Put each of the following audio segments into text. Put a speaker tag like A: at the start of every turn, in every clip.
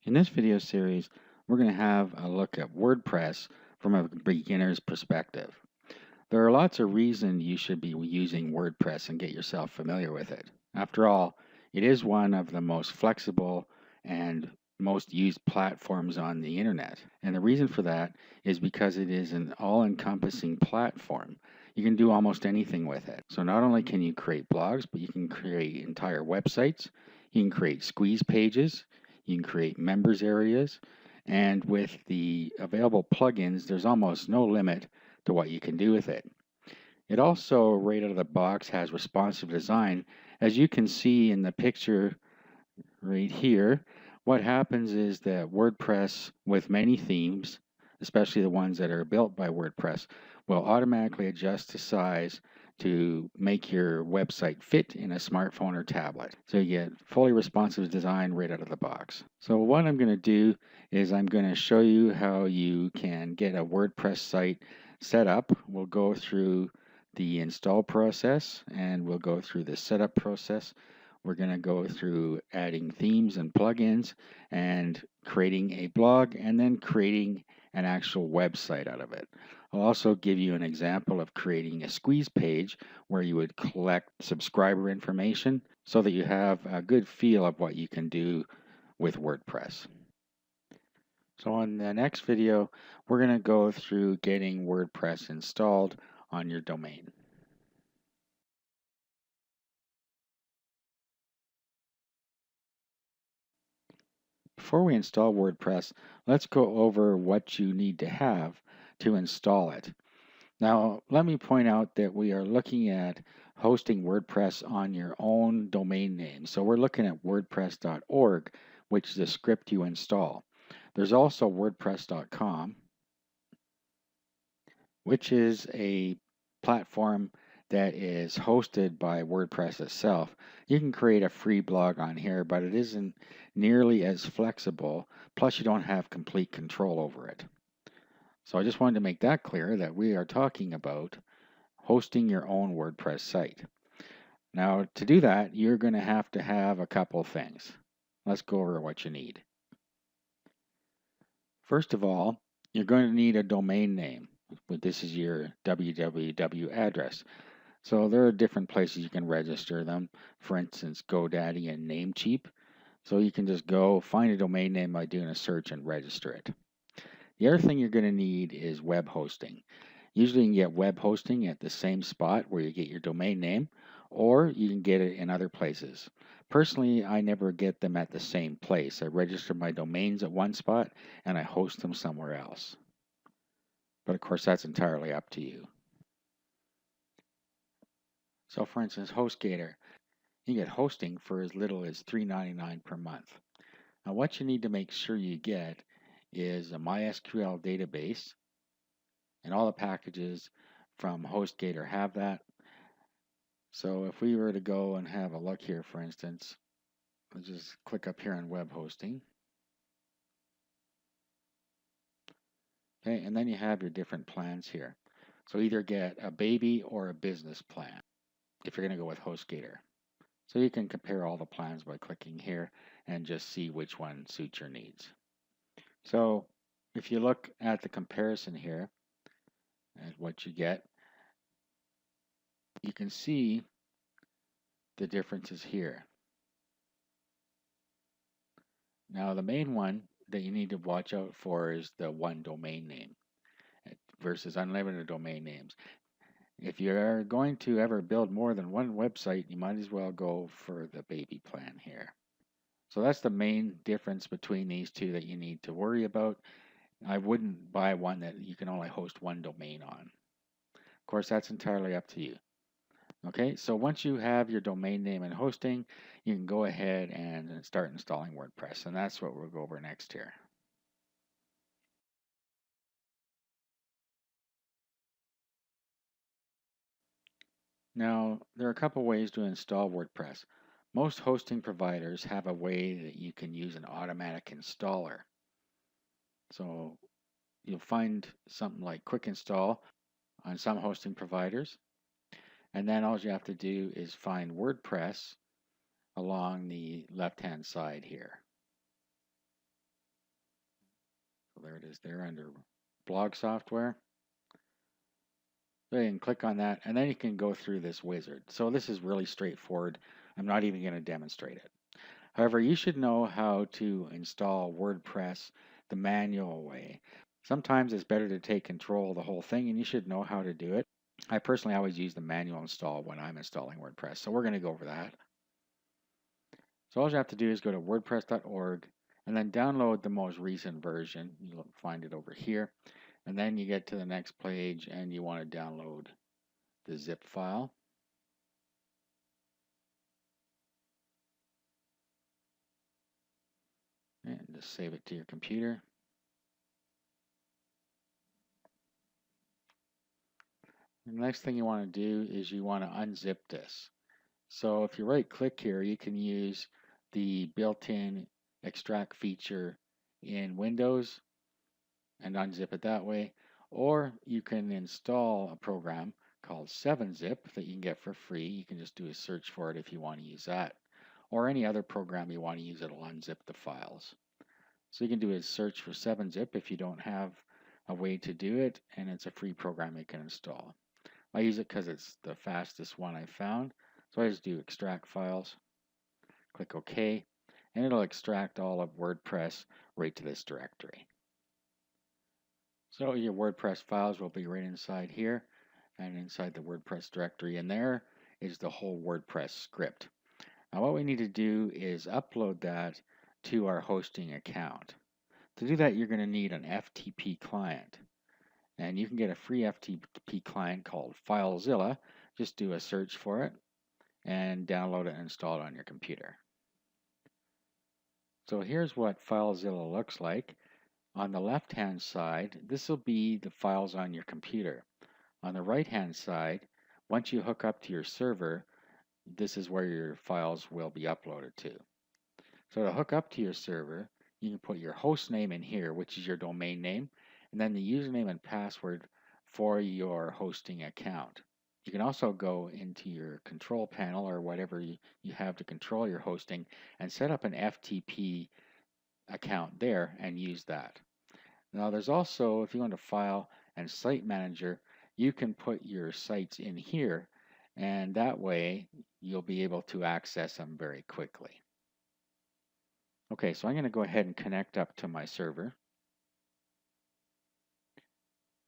A: In this video series, we're going to have a look at WordPress from a beginner's perspective. There are lots of reasons you should be using WordPress and get yourself familiar with it. After all, it is one of the most flexible and most used platforms on the internet. And the reason for that is because it is an all-encompassing platform. You can do almost anything with it. So not only can you create blogs, but you can create entire websites, you can create squeeze pages, you can create members areas, and with the available plugins, there's almost no limit to what you can do with it. It also, right out of the box, has responsive design. As you can see in the picture right here, what happens is that WordPress, with many themes, especially the ones that are built by WordPress, will automatically adjust the size to make your website fit in a smartphone or tablet. So you get fully responsive design right out of the box. So what I'm going to do is I'm going to show you how you can get a WordPress site set up. We'll go through the install process and we'll go through the setup process. We're going to go through adding themes and plugins and creating a blog and then creating an actual website out of it. I'll also give you an example of creating a squeeze page where you would collect subscriber information so that you have a good feel of what you can do with WordPress. So in the next video, we're going to go through getting WordPress installed on your domain. Before we install WordPress, let's go over what you need to have to install it. Now, let me point out that we are looking at hosting WordPress on your own domain name. So we're looking at wordpress.org, which is the script you install. There's also wordpress.com, which is a platform that is hosted by WordPress itself. You can create a free blog on here, but it isn't nearly as flexible. Plus, you don't have complete control over it. So I just wanted to make that clear that we are talking about hosting your own WordPress site. Now, to do that, you're going to have a couple things. Let's go over what you need. First of all, you're going to need a domain name. This is your www address. So there are different places you can register them. For instance, GoDaddy and Namecheap. So you can just go find a domain name by doing a search and register it. The other thing you're going to need is web hosting. Usually you can get web hosting at the same spot where you get your domain name, or you can get it in other places. Personally, I never get them at the same place. I register my domains at one spot and I host them somewhere else. But of course, that's entirely up to you. So for instance, HostGator, you get hosting for as little as $3.99 per month. Now what you need to make sure you get is a MySQL database, and all the packages from HostGator have that. So if we were to go and have a look here, for instance, let's just click up here on web hosting. Okay, and then you have your different plans here. So either get a baby or a business plan if you're going to go with HostGator. So you can compare all the plans by clicking here and just see which one suits your needs. So if you look at the comparison here at what you get, you can see the differences here. Now the main one that you need to watch out for is the one domain name versus unlimited domain names. If you're going to ever build more than one website, you might as well go for the baby plan here. So that's the main difference between these two that you need to worry about. I wouldn't buy one that you can only host one domain on. Of course, that's entirely up to you. Okay, so once you have your domain name and hosting, you can go ahead and start installing WordPress, and that's what we'll go over next here. Now, there are a couple ways to install WordPress. Most hosting providers have a way that you can use an automatic installer. So you'll find something like Quick Install on some hosting providers. And then all you have to do is find WordPress along the left-hand side here. So there it is there under blog software. So you can click on that and then you can go through this wizard. So this is really straightforward. I'm not even going to demonstrate it. However, you should know how to install WordPress the manual way. Sometimes it's better to take control of the whole thing and you should know how to do it. I personally always use the manual install when I'm installing WordPress. So we're going to go over that. So all you have to do is go to wordpress.org and then download the most recent version. You'll find it over here. And then you get to the next page and you want to download the zip file. And just save it to your computer. And the next thing you want to do is you want to unzip this. So if you right click here, you can use the built-in extract feature in Windows and unzip it that way. Or you can install a program called 7-Zip that you can get for free. You can just do a search for it if you want to use that. Or any other program you want to use that'll unzip the files. So you can do a search for 7-Zip if you don't have a way to do it, and it's a free program you can install. I use it because it's the fastest one I found. So I just do extract files, click OK, and it'll extract all of WordPress right to this directory. So your WordPress files will be right inside here and inside the WordPress directory, and there is the whole WordPress script. Now what we need to do is upload that to our hosting account. To do that, you're going to need an FTP client. And you can get a free FTP client called FileZilla. Just do a search for it and download it and install it on your computer. So here's what FileZilla looks like. On the left-hand side, this will be the files on your computer. On the right-hand side, once you hook up to your server, this is where your files will be uploaded to. So to hook up to your server, you can put your host name in here, which is your domain name, and then the username and password for your hosting account. You can also go into your control panel or whatever you have to control your hosting and set up an FTP account there and use that. Now there's also, if you go into File and Site Manager, you can put your sites in here, and that way you'll be able to access them very quickly. Okay, so I'm going to go ahead and connect up to my server.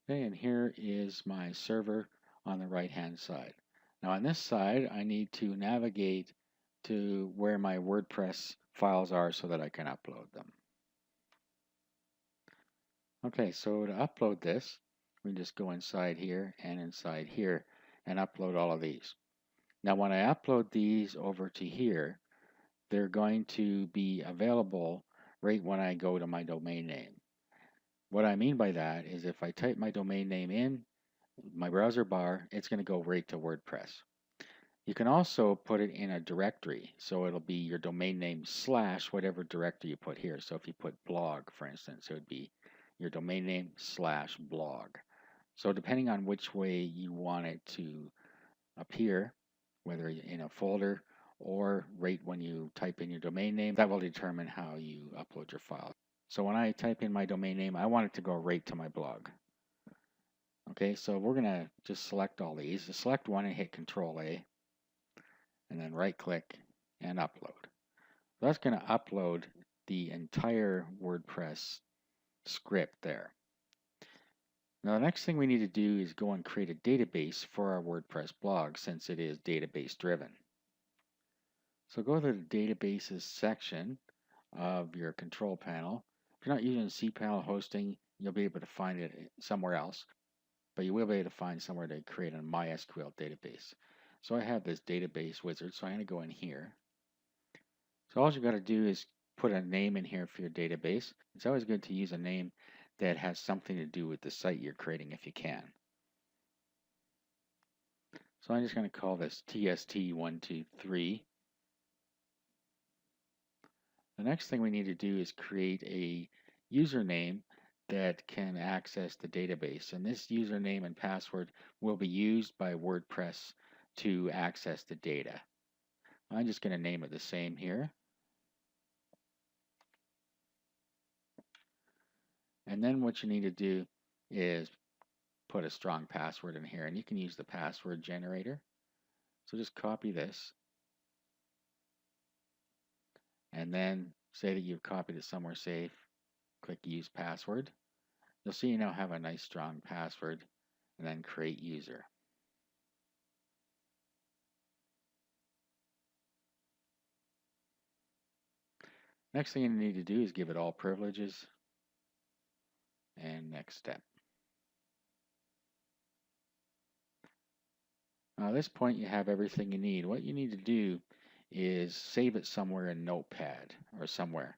A: Okay, and here is my server on the right-hand side. Now on this side, I need to navigate to where my WordPress files are so that I can upload them. Okay, so to upload this, we just go inside here and upload all of these. Now when I upload these over to here, they're going to be available right when I go to my domain name. What I mean by that is if I type my domain name in my browser bar, it's going to go right to WordPress. You can also put it in a directory, so it'll be your domain name / whatever directory you put here. So if you put blog, for instance, it would be your domain name / blog. So depending on which way you want it to appear, whether in a folder or right when you type in your domain name, that will determine how you upload your file. So when I type in my domain name, I want it to go right to my blog. Okay, so we're going to just select all these. Select one and hit Control A, and then right click and upload. That's going to upload the entire WordPress script there. Now the next thing we need to do is go and create a database for our WordPress blog since it is database driven. So go to the databases section of your control panel. If you're not using cPanel hosting, you'll be able to find it somewhere else, but you will be able to find somewhere to create a MySQL database. So I have this database wizard, so I'm going to go in here. So all you got to do is put a name in here for your database. It's always good to use a name that has something to do with the site you're creating if you can. So I'm just going to call this TST123. The next thing we need to do is create a username that can access the database. And this username and password will be used by WordPress to access the data. I'm just going to name it the same here. And then what you need to do is put a strong password in here, and you can use the password generator. So just copy this, and then say that you've copied it somewhere safe. Click Use Password. You'll see you now have a nice strong password, and then Create User. Next thing you need to do is give it all privileges, and next step. Now at this point you have everything you need. What you need to do is save it somewhere in Notepad or somewhere.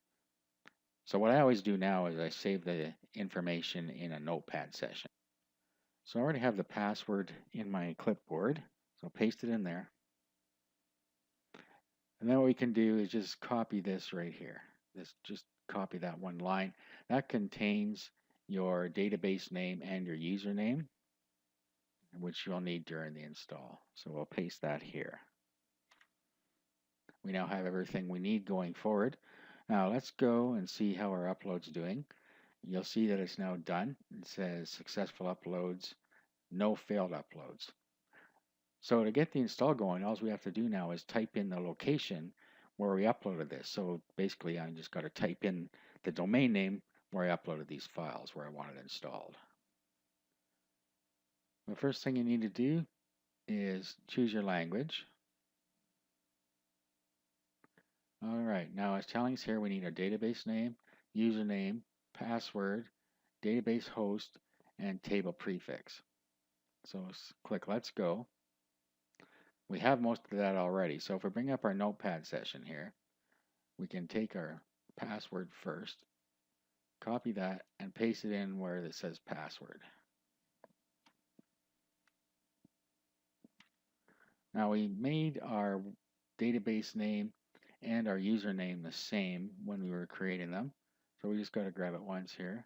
A: So what I always do now is I save the information in a Notepad session. So I already have the password in my clipboard, so I'll paste it in there. And then what we can do is just copy this right here. Just copy that one line. That contains your database name and your username, which you'll need during the install. So we'll paste that here. We now have everything we need going forward. Now let's go and see how our upload's doing. You'll see that it's now done. It says successful uploads, no failed uploads. So to get the install going, all we have to do now is type in the location where we uploaded this. So basically I just got to type in the domain name where I uploaded these files, where I want it installed. The first thing you need to do is choose your language. All right, now it's telling us here we need our database name, username, password, database host, and table prefix. So let's click Let's Go. We have most of that already. So if we bring up our Notepad session here, we can take our password first, copy that, and paste it in where it says password. Now we made our database name and our username the same when we were creating them. So we just got to grab it once here.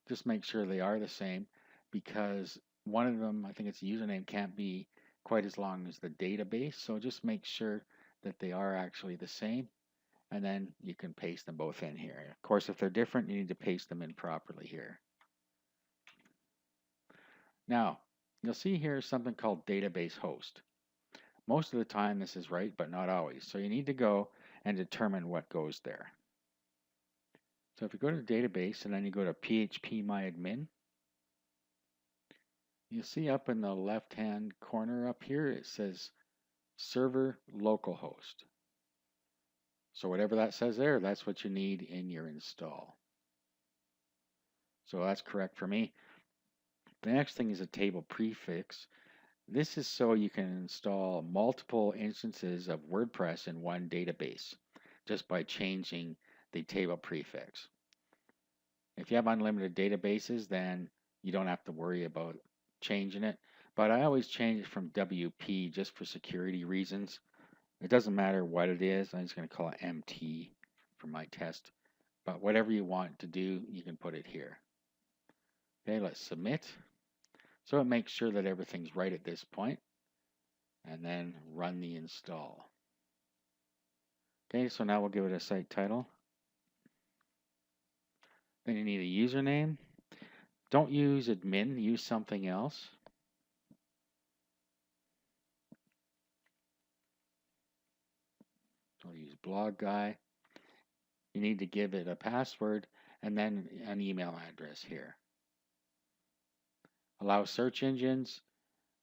A: Just make sure they are the same, because one of them, I think it's the username, can't be quite as long as the database. So just make sure that they are actually the same, and then you can paste them both in here. Of course, if they're different, you need to paste them in properly here. Now, you'll see here something called database host. Most of the time this is right, but not always. So you need to go and determine what goes there. So if you go to the database and then you go to phpMyAdmin, you'll see up in the left-hand corner up here, it says server localhost. So whatever that says there, that's what you need in your install. So that's correct for me. The next thing is a table prefix. This is so you can install multiple instances of WordPress in one database just by changing the table prefix. If you have unlimited databases, then you don't have to worry about changing it. But I always change it from WP just for security reasons. It doesn't matter what it is. I'm just going to call it MT for my test. But whatever you want to do, you can put it here. Okay, let's submit. So it makes sure that everything's right at this point, and then run the install. Okay, so now we'll give it a site title. Then you need a username. Don't use admin, use something else. I'll use blog guy. You need to give it a password and then an email address here. Allow search engines.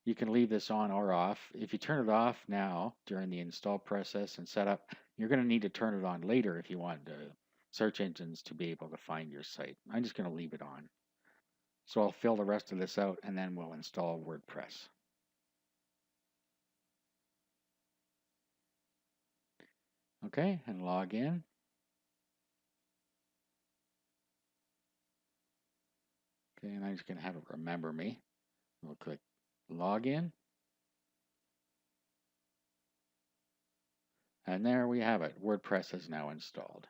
A: You can leave this on or off. If you turn it off now during the install process and setup, you're going to need to turn it on later if you want the search engines to be able to find your site. I'm just going to leave it on. So I'll fill the rest of this out and then we'll install WordPress. Okay, and log in. Okay, and I'm just going to have it remember me. We'll click login. And there we have it. WordPress is now installed.